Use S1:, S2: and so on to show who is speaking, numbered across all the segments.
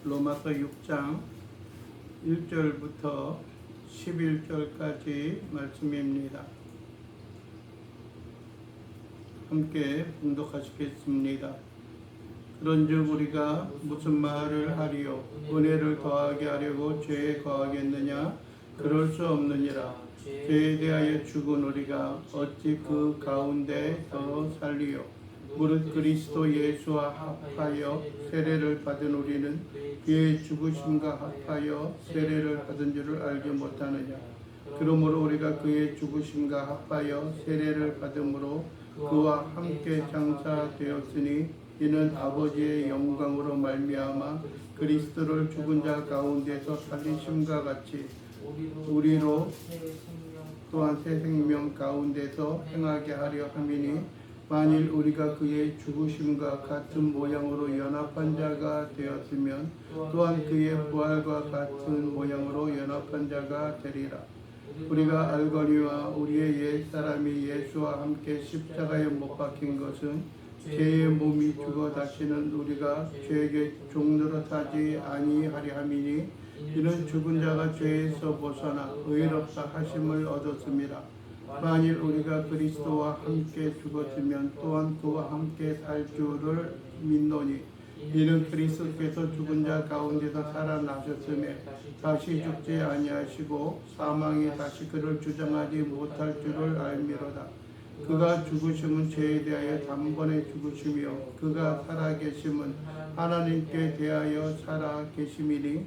S1: 로마서 6장 1절부터 11절까지 말씀입니다. 함께 봉독하시겠습니다. 그런즉 우리가 무슨 말을 하리요? 은혜를 더하게 하려고 죄에 거하겠느냐? 그럴 수 없느니라. 죄에 대하여 죽은 우리가 어찌 그 가운데서 살리요? 무릇 그리스도 예수와 합하여 세례를 받은 우리는 그의 죽으심과 합하여 세례를 받은 줄을 알지 못하느냐? 그러므로 우리가 그의 죽으심과 합하여 세례를 받음으로 그와 함께 장사되었으니 이는 아버지의 영광으로 말미암아 그리스도를 죽은 자 가운데서 살리심과 같이 우리로 또한 새 생명 가운데서 행하게 하려 함이니 만일 우리가 그의 죽으심과 같은 모양으로 연합한 자가 되었으면 또한 그의 부활과 같은 모양으로 연합한 자가 되리라. 우리가 알거니와 우리의 옛사람이 예수와 함께 십자가에 못 박힌 것은 죄의 몸이 죽어 다시는 우리가 죄에게 종노릇하지 아니하려 함이니 이는 죽은 자가 죄에서 벗어나 의롭다 하심을 얻었습니다. 만일 우리가 그리스도와 함께 죽었으면 또한 그와 함께 살 줄을 믿노니 이는 그리스도께서 죽은 자 가운데서 살아나셨으며 다시 죽지 아니하시고 사망이 다시 그를 주장하지 못할 줄을 알미로다. 그가 죽으심은 죄에 대하여 단번에 죽으시며 그가 살아계심은 하나님께 대하여 살아계심이니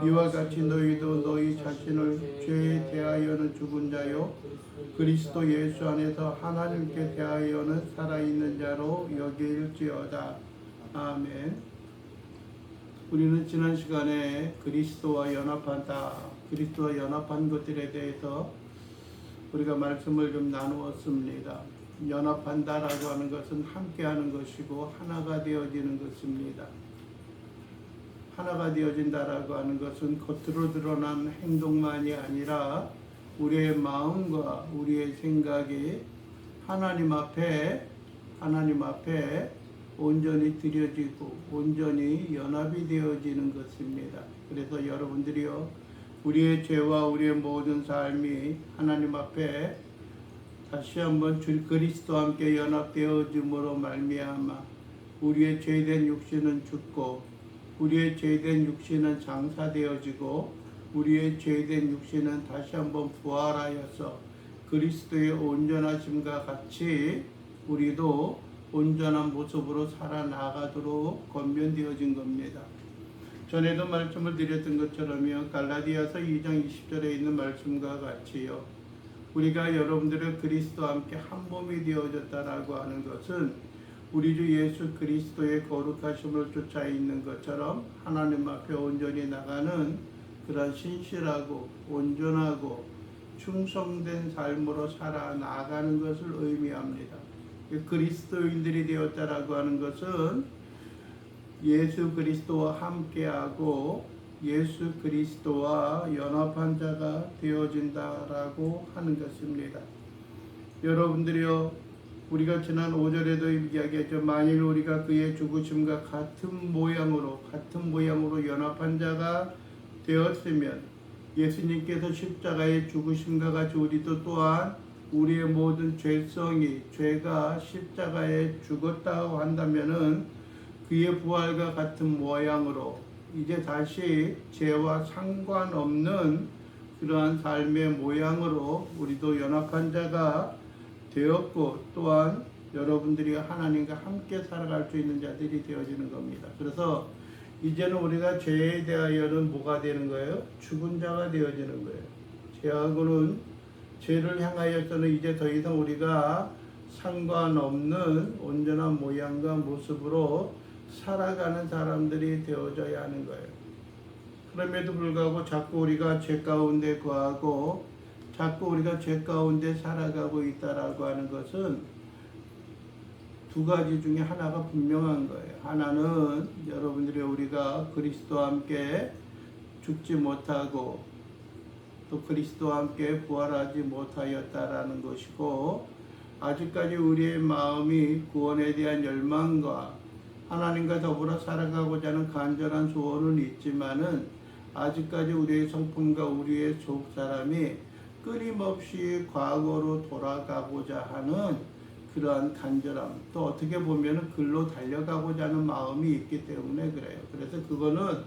S1: 이와 같이 너희도 너희 자신을 죄에 대하여는 죽은 자요 그리스도 예수 안에서 하나님께 대하여는 살아있는 자로 여길지어다. 아멘. 우리는 지난 시간에 그리스도와 연합한 것들에 대해서 우리가 말씀을 좀 나누었습니다. 연합한다라고 하는 것은 함께하는 것이고 하나가 되어지는 것입니다. 하나가 되어진다라고 하는 것은 겉으로 드러난 행동만이 아니라 우리의 마음과 우리의 생각이 하나님 앞에 온전히 드려지고 온전히 연합이 되어지는 것입니다. 그래서 여러분들이요, 우리의 죄와 우리의 모든 삶이 하나님 앞에 다시 한번 주 그리스도와 함께 연합되어짐으로 말미암아 우리의 죄된 육신은 죽고 우리의 죄된 육신은 장사되어지고 우리의 죄된 육신은 다시 한번 부활하여서 그리스도의 온전하심과 같이 우리도 온전한 모습으로 살아나가도록 권면되어진 겁니다. 전에도 말씀을 드렸던 것처럼요, 갈라디아서 2장 20절에 있는 말씀과 같이요, 우리가 여러분들의 그리스도와 함께 한 몸이 되어졌다라고 하는 것은 우리 주 예수 그리스도의 거룩하심을 쫓아 있는 것처럼 하나님 앞에 온전히 나가는 그런 신실하고 온전하고 충성된 삶으로 살아나가는 것을 의미합니다. 그리스도인들이 되었다라고 하는 것은 예수 그리스도와 함께하고 예수 그리스도와 연합한 자가 되어진다라고 하는 것입니다. 여러분들이요, 우리가 지난 5절에도 이야기했죠. 만일 우리가 그의 죽으심과 같은 모양으로 연합한 자가 되었으면 예수님께서 십자가의 죽으심과 같이 우리도 또한 우리의 모든 죄가 십자가에 죽었다고 한다면은 그의 부활과 같은 모양으로 이제 다시 죄와 상관없는 그러한 삶의 모양으로 우리도 연합한 자가 되었고 또한 여러분들이 하나님과 함께 살아갈 수 있는 자들이 되어지는 겁니다. 그래서 이제는 우리가 죄에 대하여는 뭐가 되는 거예요? 죽은 자가 되어지는 거예요. 죄하고는 죄를 향하여서는 이제 더 이상 우리가 상관없는 온전한 모양과 모습으로 살아가는 사람들이 되어져야 하는 거예요. 그럼에도 불구하고 자꾸 우리가 죄 가운데 거하고 자꾸 우리가 죄 가운데 살아가고 있다라고 하는 것은 두 가지 중에 하나가 분명한 거예요. 하나는 여러분들이 우리가 그리스도와 함께 죽지 못하고 또 그리스도와 함께 부활하지 못하였다라는 것이고 아직까지 우리의 마음이 구원에 대한 열망과 하나님과 더불어 살아가고자 하는 간절한 소원은 있지만은 아직까지 우리의 성품과 우리의 속사람이 끊임없이 과거로 돌아가고자 하는 그러한 간절함, 또 어떻게 보면 글로 달려가고자 하는 마음이 있기 때문에 그래요. 그래서 그거는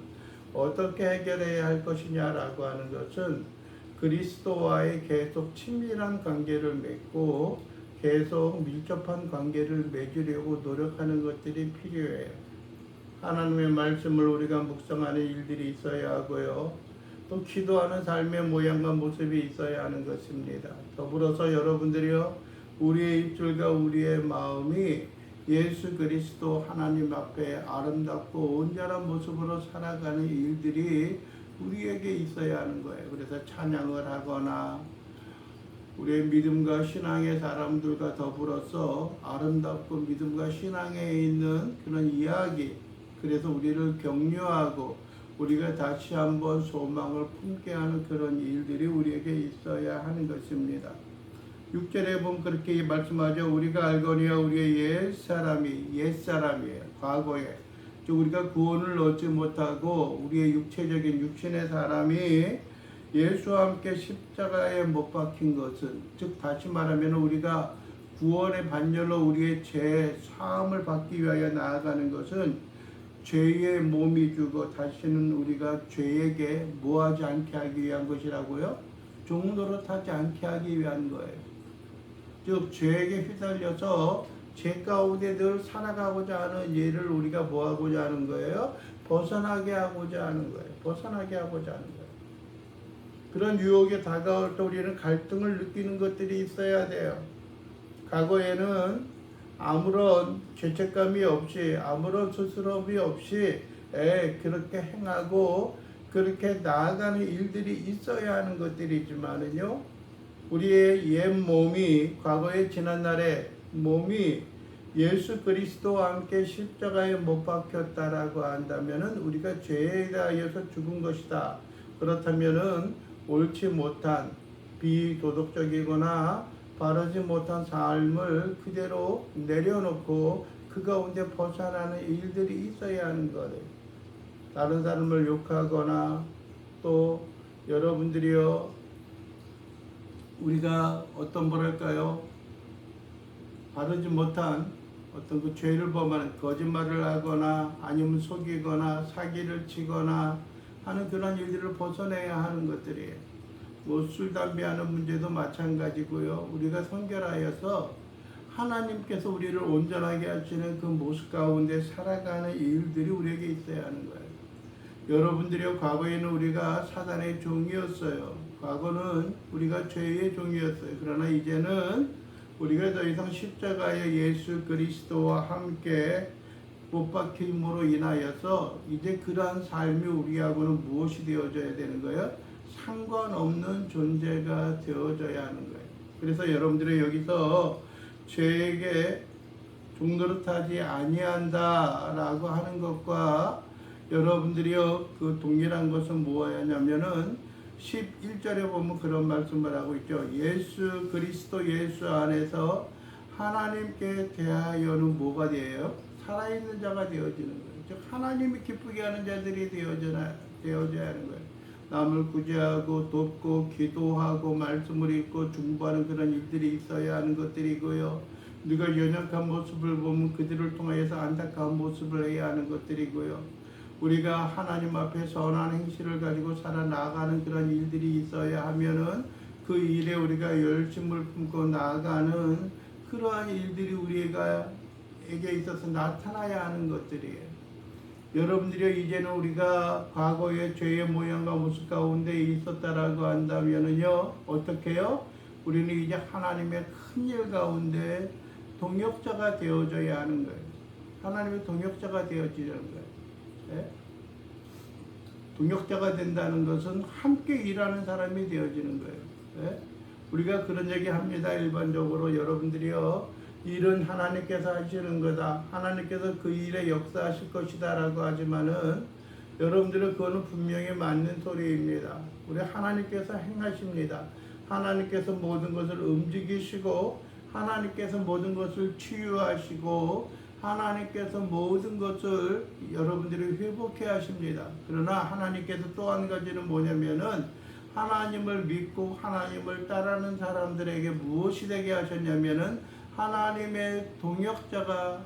S1: 어떻게 해결해야 할 것이냐라고 하는 것은 그리스도와의 계속 친밀한 관계를 맺고 계속 밀접한 관계를 맺으려고 노력하는 것들이 필요해요. 하나님의 말씀을 우리가 묵상하는 일들이 있어야 하고요. 또 기도하는 삶의 모양과 모습이 있어야 하는 것입니다. 더불어서 여러분들이요, 우리의 입술과 우리의 마음이 예수 그리스도 하나님 앞에 아름답고 온전한 모습으로 살아가는 일들이 우리에게 있어야 하는 거예요. 그래서 찬양을 하거나 우리의 믿음과 신앙의 사람들과 더불어서 아름답고 믿음과 신앙에 있는 그런 이야기, 그래서 우리를 격려하고 우리가 다시 한번 소망을 품게 하는 그런 일들이 우리에게 있어야 하는 것입니다. 6절에 보면 그렇게 말씀하죠. 우리가 알거니와 우리의 옛사람이에요. 과거에 우리가 구원을 얻지 못하고 우리의 육체적인 육신의 사람이 예수와 함께 십자가에 못 박힌 것은, 즉 다시 말하면 우리가 구원의 반열로 우리의 죄 사함을 받기 위하여 나아가는 것은 죄의 몸이 주고 다시는 우리가 죄에게 뭐하지 않게 하기 위한 것이라고요? 종노릇하지 않게 하기 위한 거예요. 즉 죄에게 휘달려서 죄 가운데 늘 살아가고자 하는 일을 우리가 뭐하고자 하는 거예요? 벗어나게 하고자 하는 거예요. 벗어나게 하고자 하는 거예요. 그런 유혹에 다가올 때 우리는 갈등을 느끼는 것들이 있어야 돼요. 과거에는 아무런 죄책감이 없이, 아무런 스스럼이 없이 그렇게 행하고 그렇게 나아가는 일들이 있어야 하는 것들이지만은요, 우리의 옛 몸이, 과거의 지난날의 몸이 예수 그리스도와 함께 십자가에 못 박혔다라고 한다면은 우리가 죄에 대하여서 죽은 것이다. 그렇다면은 옳지 못한 비도덕적이거나 바르지 못한 삶을 그대로 내려놓고 그 가운데 벗어나는 일들이 있어야 하는 거예요. 다른 사람을 욕하거나 또 여러분들이요, 우리가 어떤 뭐랄까요, 바르지 못한 어떤 그 죄를 범하는, 거짓말을 하거나 아니면 속이거나 사기를 치거나 하는 그런 일들을 벗어내야 하는 것들이에요. 뭐 술, 담배 하는 문제도 마찬가지고요. 우리가 선결하여서 하나님께서 우리를 온전하게 하시는 그 모습 가운데 살아가는 일들이 우리에게 있어야 하는 거예요. 여러분들이 과거에는 우리가 사단의 종이었어요. 과거는 우리가 죄의 종이었어요. 그러나 이제는 우리가 더 이상 십자가의 예수 그리스도와 함께 못 박힘으로 인하여서 이제 그러한 삶이 우리하고는 무엇이 되어져야 되는 거예요? 상관없는 존재가 되어져야 하는 거예요. 그래서 여러분들이 여기서 죄에게 종노릇하지 아니한다라고 하는 것과 여러분들이요, 그 동일한 것은 무엇이냐면은 11절에 보면 그런 말씀을 하고 있죠. 예수 그리스도 예수 안에서 하나님께 대하여는 뭐가 되어요? 살아있는 자가 되어지는 거예요. 즉 하나님이 기쁘게 하는 자들이 되어져야 하는 거예요. 남을 구제하고 돕고 기도하고 말씀을 읽고 중보하는 그런 일들이 있어야 하는 것들이고요. 누가 연약한 모습을 보면 그들을 통하여서 안타까운 모습을 해야 하는 것들이고요. 우리가 하나님 앞에 선한 행실을 가지고 살아나가는 그런 일들이 있어야 하면은 그 일에 우리가 열심을 품고 나아가는 그러한 일들이 우리에게 있어서 나타나야 하는 것들이에요. 여러분들이 이제는 우리가 과거의 죄의 모양과 모습 가운데 있었다라고 한다면은요, 어떻게 해요? 우리는 이제 하나님의 큰 일 가운데 동역자가 되어져야 하는 거예요. 하나님의 동역자가 되어지는 거예요. 네? 동역자가 된다는 것은 함께 일하는 사람이 되어지는 거예요. 네? 우리가 그런 얘기 합니다. 일반적으로 여러분들이요, 일은 하나님께서 하시는 거다, 하나님께서 그 일에 역사하실 것이다 라고 하지만은 여러분들은 그거는 분명히 맞는 소리입니다. 우리 하나님께서 행하십니다. 하나님께서 모든 것을 움직이시고 하나님께서 모든 것을 치유하시고 하나님께서 모든 것을 여러분들이 회복해 하십니다. 그러나 하나님께서 또 한 가지는 뭐냐면은 하나님을 믿고 하나님을 따르는 사람들에게 무엇이 되게 하셨냐면은 하나님의 동역자가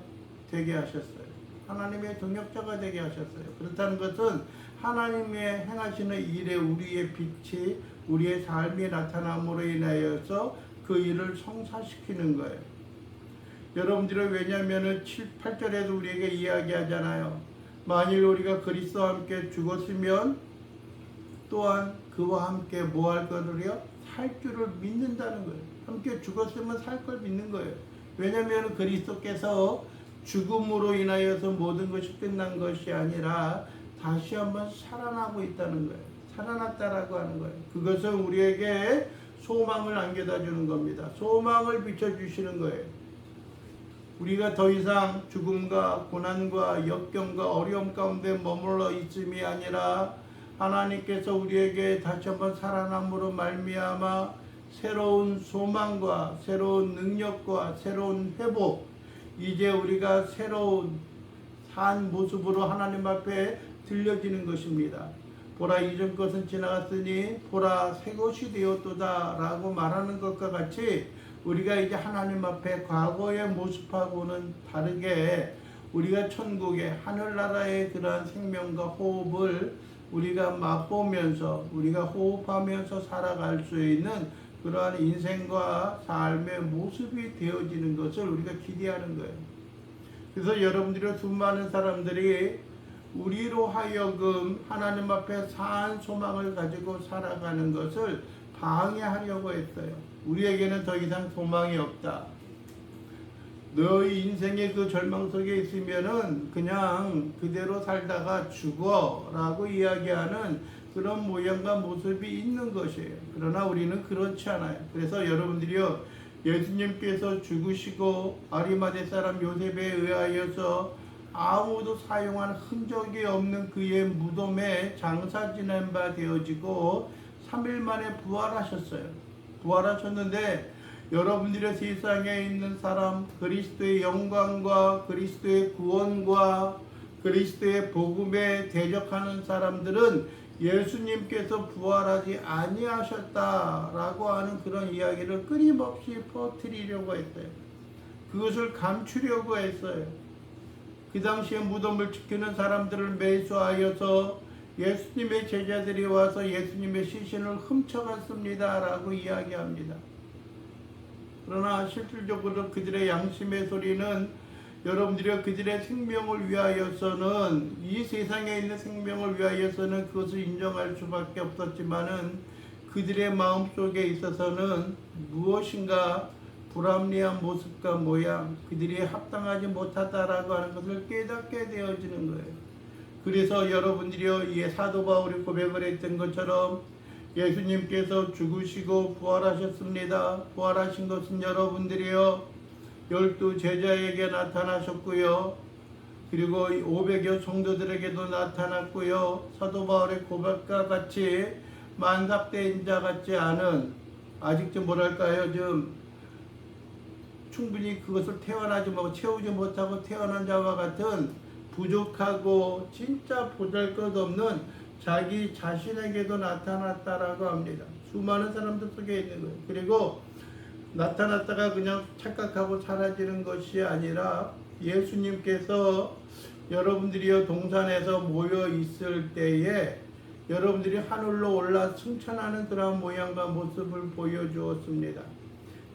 S1: 되게 하셨어요. 하나님의 동역자가 되게 하셨어요. 그렇다는 것은 하나님의 행하시는 일에 우리의 빛이 우리의 삶이 나타남으로 인하여서 그 일을 성사시키는 거예요. 여러분들은 왜냐하면 7, 8절에도 우리에게 이야기하잖아요. 만일 우리가 그리스도와 함께 죽었으면 또한 그와 함께 뭐 할 거를요? 살 줄을 믿는다는 거예요. 함께 죽었으면 살 걸 믿는 거예요. 왜냐하면 그리스도께서 죽음으로 인하여서 모든 것이 끝난 것이 아니라 다시 한번 살아나고 있다는 거예요. 살아났다라고 하는 거예요. 그것은 우리에게 소망을 안겨다 주는 겁니다. 소망을 비춰주시는 거예요. 우리가 더 이상 죽음과 고난과 역경과 어려움 가운데 머물러 있음이 아니라 하나님께서 우리에게 다시 한번 살아남으로 말미암아 새로운 소망과 새로운 능력과 새로운 회복, 이제 우리가 새로운 산 모습으로 하나님 앞에 들려지는 것입니다. 보라 이전 것은 지나갔으니 보라 새 것이 되었도다 라고 말하는 것과 같이 우리가 이제 하나님 앞에 과거의 모습하고는 다르게 우리가 천국의 하늘나라의 그러한 생명과 호흡을 우리가 맛보면서 우리가 호흡하면서 살아갈 수 있는 그러한 인생과 삶의 모습이 되어지는 것을 우리가 기대하는 거예요. 그래서 여러분들의 수많은 사람들이 우리로 하여금 하나님 앞에 산 소망을 가지고 살아가는 것을 방해하려고 했어요. 우리에게는 더 이상 소망이 없다. 너희 인생의 그 절망 속에 있으면은 그냥 그대로 살다가 죽어 라고 이야기하는 그런 모양과 모습이 있는 것이에요. 그러나 우리는 그렇지 않아요. 그래서 여러분들이요, 예수님께서 죽으시고 아리마대 사람 요셉에 의하여서 아무도 사용한 흔적이 없는 그의 무덤에 장사 지낸 바 되어지고 3일 만에 부활하셨어요. 부활하셨는데 여러분들의 세상에 있는 사람, 그리스도의 영광과 그리스도의 구원과 그리스도의 복음에 대적하는 사람들은 예수님께서 부활하지 아니하셨다라고 하는 그런 이야기를 끊임없이 퍼뜨리려고 했어요. 그것을 감추려고 했어요. 그 당시에 무덤을 지키는 사람들을 매수하여서 예수님의 제자들이 와서 예수님의 시신을 훔쳐갔습니다 라고 이야기합니다. 그러나 실질적으로 그들의 양심의 소리는 여러분들이 그들의 생명을 위하여서는, 이 세상에 있는 생명을 위하여서는 그것을 인정할 수밖에 없었지만은 그들의 마음속에 있어서는 무엇인가 불합리한 모습과 모양, 그들이 합당하지 못하다라고 하는 것을 깨닫게 되어지는 거예요. 그래서 여러분들이요, 이 사도 바울이 고백을 했던 것처럼 예수님께서 죽으시고 부활하셨습니다. 부활하신 것은 여러분들이요 12 제자에게 나타나셨고요. 그리고 500여 성도들에게도 나타났고요. 사도 바울의 고백과 같이 만삭된 자 같지 않은, 아직 좀 뭐랄까요, 좀 충분히 그것을 채우지 못하고 태어난 자와 같은 부족하고 진짜 보잘것없는 자기 자신에게도 나타났다라고 합니다. 수많은 사람들 속에 있는 거예요. 그리고 나타났다가 그냥 착각하고 사라지는 것이 아니라 예수님께서 여러분들이 동산에서 모여 있을 때에 여러분들이 하늘로 올라 승천하는 그런 모양과 모습을 보여주었습니다.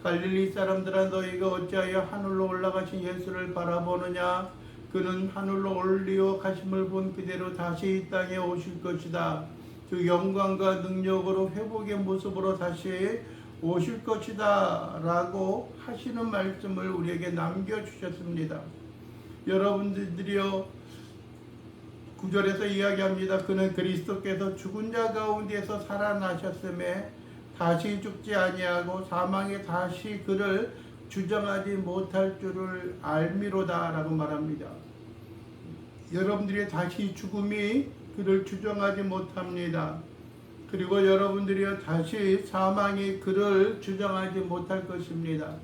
S1: 갈릴리 사람들아, 너희가 어찌하여 하늘로 올라가신 예수를 바라보느냐? 그는 하늘로 올리어 가심을 본 그대로 다시 이 땅에 오실 것이다. 그 영광과 능력으로 회복의 모습으로 다시 오실 것이다 라고 하시는 말씀을 우리에게 남겨주셨습니다. 여러분들이요 9절에서 이야기합니다. 그는 그리스도께서 죽은 자 가운데서 살아나셨음에 다시 죽지 아니하고 사망에 다시 그를 주장하지 못할 줄을 알미로다 라고 말합니다. 여러분들이 다시 죽음이 그를 주장하지 못합니다. 그리고 여러분들이 다시 사망이 그를 주장하지 못할 것입니다.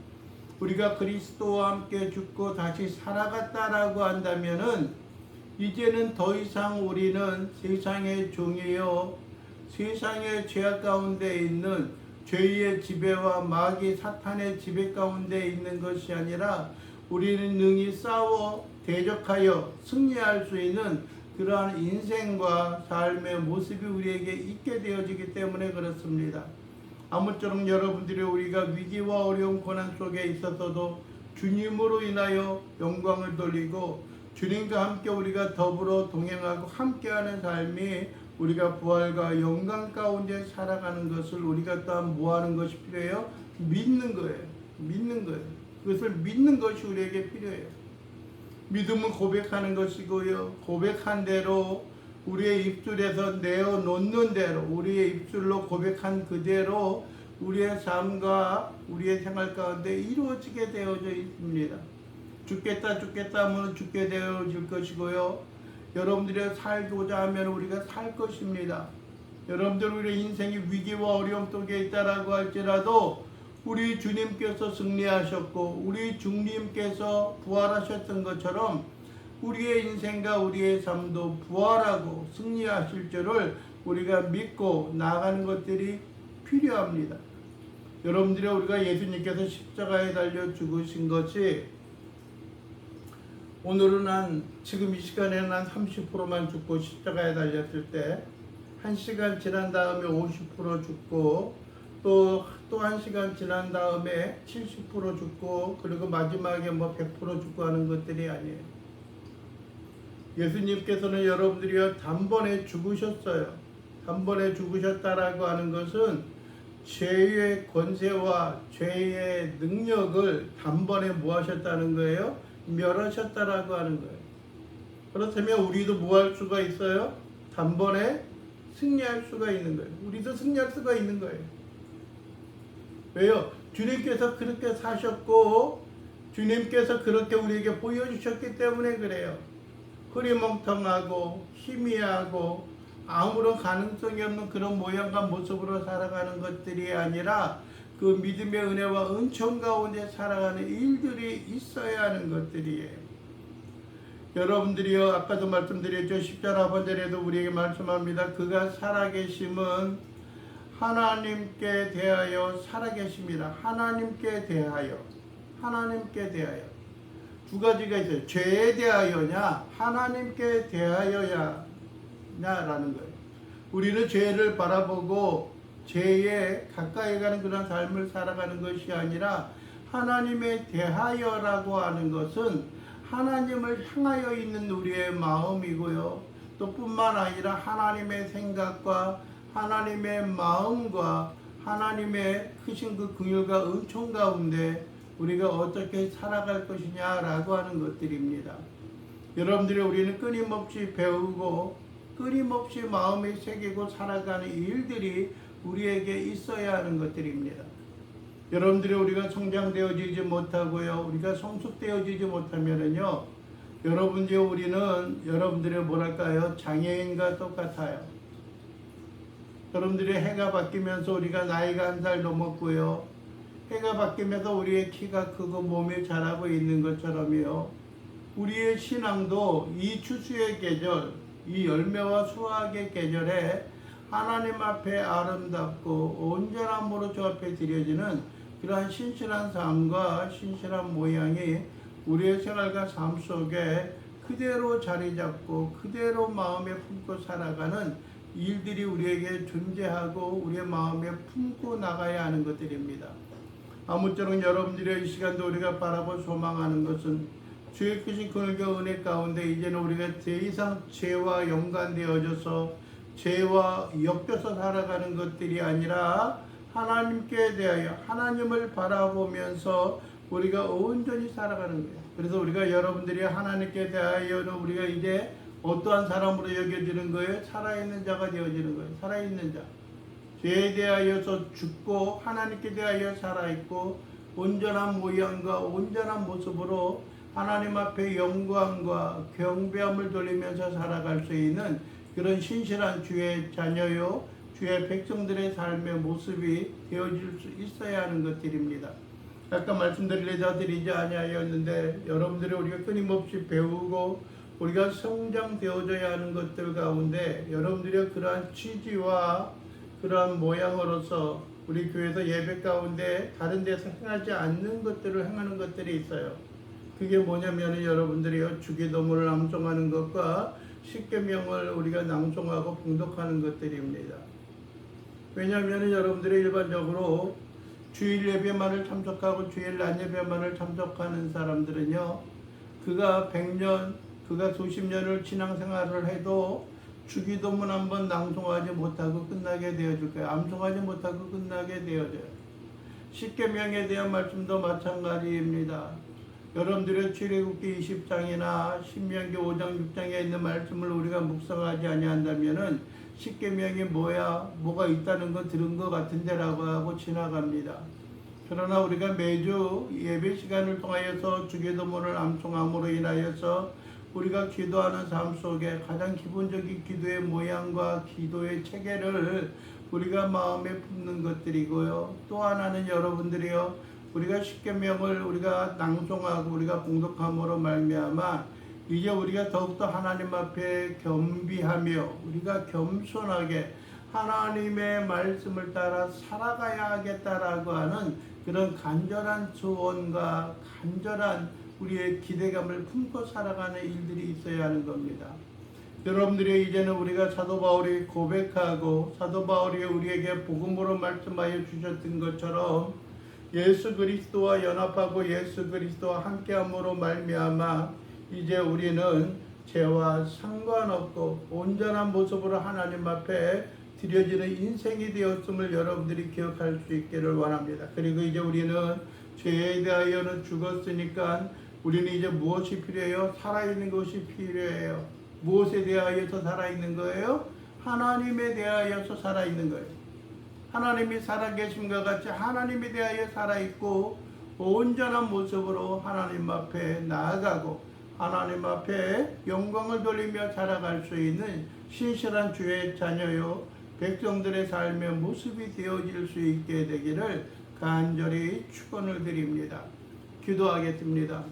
S1: 우리가 그리스도와 함께 죽고 다시 살아갔다라고 한다면은 이제는 더 이상 우리는 세상의 종이요 세상의 죄악 가운데 있는 죄의 지배와 마귀 사탄의 지배 가운데 있는 것이 아니라 우리는 능히 싸워 대적하여 승리할 수 있는 그러한 인생과 삶의 모습이 우리에게 있게 되어지기 때문에 그렇습니다. 아무쪼록 여러분들이 우리가 위기와 어려운 고난 속에 있어서도 주님으로 인하여 영광을 돌리고 주님과 함께 우리가 더불어 동행하고 함께하는 삶이 우리가 부활과 영광 가운데 살아가는 것을 우리가 또한 뭐하는 것이 필요해요? 믿는 거예요. 믿는 거예요. 그것을 믿는 것이 우리에게 필요해요. 믿음은 고백하는 것이고요. 고백한 대로 우리의 입술에서 내어놓는 대로 우리의 입술로 고백한 그대로 우리의 삶과 우리의 생활 가운데 이루어지게 되어져 있습니다. 죽겠다 하면 죽게 되어질 것이고요. 여러분들이 살고자 하면 우리가 살 것입니다. 여러분들 우리의 인생이 위기와 어려움 속에 있다라고 할지라도 우리 주님께서 승리하셨고 우리 주님께서 부활하셨던 것처럼 우리의 인생과 우리의 삶도 부활하고 승리하실 줄을 우리가 믿고 나아가는 것들이 필요합니다. 여러분들이 우리가 예수님께서 십자가에 달려 죽으신 것이 오늘은 지금 이 시간에는 한 30%만 죽고 십자가에 달렸을 때 1시간 지난 다음에 50% 죽고 또 1시간 지난 다음에 70% 죽고 그리고 마지막에 100% 죽고 하는 것들이 아니에요. 예수님께서는 여러분들이 단번에 죽으셨어요. 단번에 죽으셨다라고 하는 것은 죄의 권세와 죄의 능력을 단번에 뭐 하셨다는 거예요? 멸하셨다라고 하는 거예요. 그렇다면 우리도 뭐 할 수가 있어요? 단번에 승리할 수가 있는 거예요. 우리도 승리할 수가 있는 거예요. 왜요? 주님께서 그렇게 사셨고 주님께서 그렇게 우리에게 보여주셨기 때문에 그래요. 흐리멍텅하고 희미하고 아무런 가능성이 없는 그런 모양과 모습으로 살아가는 것들이 아니라 그 믿음의 은혜와 은총 가운데 살아가는 일들이 있어야 하는 것들이에요. 여러분들이요, 아까도 말씀드렸죠. 10절 하반절에도 우리에게 말씀합니다. 그가 살아계심은 하나님께 대하여 살아계십니다. 하나님께 대하여 두 가지가 있어요. 죄에 대하여냐 하나님께 대하여야 라는 거예요. 우리는 죄를 바라보고 죄에 가까이 가는 그런 삶을 살아가는 것이 아니라 하나님에 대하여라고 하는 것은 하나님을 향하여 있는 우리의 마음이고요. 또 뿐만 아니라 하나님의 생각과 하나님의 마음과 하나님의 크신 그 긍휼과 은총 가운데 우리가 어떻게 살아갈 것이냐라고 하는 것들입니다. 여러분들이 우리는 끊임없이 배우고 끊임없이 마음에 새기고 살아가는 일들이 우리에게 있어야 하는 것들입니다. 여러분들이 우리가 성장되어지지 못하고요, 우리가 성숙되어지지 못하면은요, 여러분들의 뭐랄까요, 장애인과 똑같아요. 여러분들이 해가 바뀌면서 우리가 나이가 1살 넘었고요, 해가 바뀌면서 우리의 키가 크고 몸이 자라고 있는 것처럼요, 우리의 신앙도 이 추수의 계절, 이 열매와 수확의 계절에 하나님 앞에 아름답고 온전함으로 주 앞에 드려지는 그러한 신실한 삶과 신실한 모양이 우리의 생활과 삶 속에 그대로 자리 잡고 그대로 마음에 품고 살아가는 일들이 우리에게 존재하고 우리의 마음에 품고 나가야 하는 것들입니다. 아무쪼록 여러분들의 이 시간도 우리가 바라고 소망하는 것은 주의 크신 긍휼과 은혜 가운데 이제는 우리가 더 이상 죄와 연관되어져서 죄와 엮여서 살아가는 것들이 아니라 하나님께 대하여 하나님을 바라보면서 우리가 온전히 살아가는 거예요. 그래서 우리가 여러분들이 하나님께 대하여는 우리가 이제 어떠한 사람으로 여겨지는 거예요? 살아있는 자가 되어지는 거예요. 살아있는 자. 죄에 대하여서 죽고 하나님께 대하여 살아있고 온전한 모양과 온전한 모습으로 하나님 앞에 영광과 경배함을 돌리면서 살아갈 수 있는 그런 신실한 주의 자녀요, 주의 백성들의 삶의 모습이 되어질 수 있어야 하는 것들입니다. 아까 말씀드리려 드리지 아니하였는데 여러분들이 우리가 끊임없이 배우고 우리가 성장되어져야 하는 것들 가운데 여러분들의 그러한 취지와 그러한 모양으로서 우리 교회에서 예배 가운데 다른 데서 행하지 않는 것들을 행하는 것들이 있어요. 그게 뭐냐면 여러분들이요 주기도문을 낭송하는 것과 십계명을 우리가 낭송하고 봉독하는 것들입니다. 왜냐하면 여러분들이 일반적으로 주일 예배만을 참석하고 주일 낮 예배만을 참석하는 사람들은요 그가 100년 그가 수십 년을 신앙생활을 해도 주기도문 한번 낭송하지 못하고 끝나게 되어질 거예요. 암송하지 못하고 끝나게 되어져요. 십계명에 대한 말씀도 마찬가지입니다. 여러분들의 출애굽기 20장이나 신명기 5장 6장에 있는 말씀을 우리가 묵상하지 아니한다면은 십계명이 뭐가 있다는 거 들은 것 같은데라고 하고 지나갑니다. 그러나 우리가 매주 예배 시간을 통하여서 주기도문을 암송함으로 인하여서 우리가 기도하는 삶 속에 가장 기본적인 기도의 모양과 기도의 체계를 우리가 마음에 품는 것들이고요. 또 하나는 여러분들이요, 우리가 십계명을 우리가 낭송하고 우리가 봉독함으로 말미암아 이제 우리가 더욱더 하나님 앞에 겸비하며 우리가 겸손하게 하나님의 말씀을 따라 살아가야 하겠다라고 하는 그런 간절한 소원과 간절한 우리의 기대감을 품고 살아가는 일들이 있어야 하는 겁니다. 여러분들이 이제는 우리가 사도 바울이 고백하고 사도 바울이 우리에게 복음으로 말씀하여 주셨던 것처럼 예수 그리스도와 연합하고 예수 그리스도와 함께함으로 말미암아 이제 우리는 죄와 상관없고 온전한 모습으로 하나님 앞에 드려지는 인생이 되었음을 여러분들이 기억할 수 있기를 원합니다. 그리고 이제 우리는 죄에 대하여는 죽었으니까 우리는 이제 무엇이 필요해요? 살아있는 것이 필요해요. 무엇에 대하여서 살아있는 거예요? 하나님에 대하여서 살아있는 거예요. 하나님이 살아계심과 같이 하나님에 대하여 살아있고 온전한 모습으로 하나님 앞에 나아가고 하나님 앞에 영광을 돌리며 살아갈 수 있는 신실한 주의 자녀요 백성들의 삶의 모습이 되어질 수 있게 되기를 간절히 축원을 드립니다. 기도하겠습니다.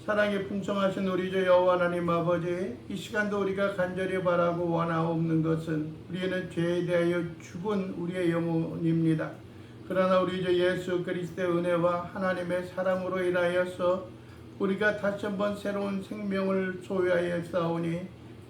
S1: 사랑이 풍성하신 우리 주 여호와 하나님 아버지, 이 시간도 우리가 간절히 바라고 원하옵는 것은 우리는 죄에 대하여 죽은 우리의 영혼입니다. 그러나 우리 주 예수 그리스도의 은혜와 하나님의 사랑으로 인하여서 우리가 다시 한번 새로운 생명을 소유하였사오니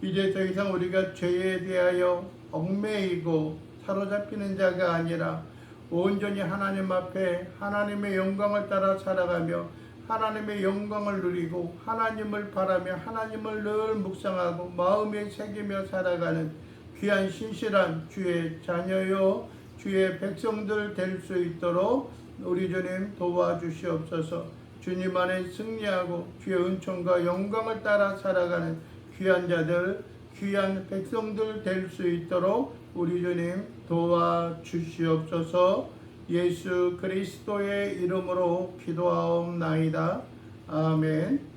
S1: 이제 더 이상 우리가 죄에 대하여 얽매이고 사로잡히는 자가 아니라 온전히 하나님 앞에 하나님의 영광을 따라 살아가며 하나님의 영광을 누리고 하나님을 바라며 하나님을 늘 묵상하고 마음에 새기며 살아가는 귀한 신실한 주의 자녀요 주의 백성들 될 수 있도록 우리 주님 도와주시옵소서. 주님 안에 승리하고 주의 은총과 영광을 따라 살아가는 귀한 자들 귀한 백성들 될 수 있도록 우리 주님 도와주시옵소서. 예수 그리스도의 이름으로 기도하옵나이다. 아멘.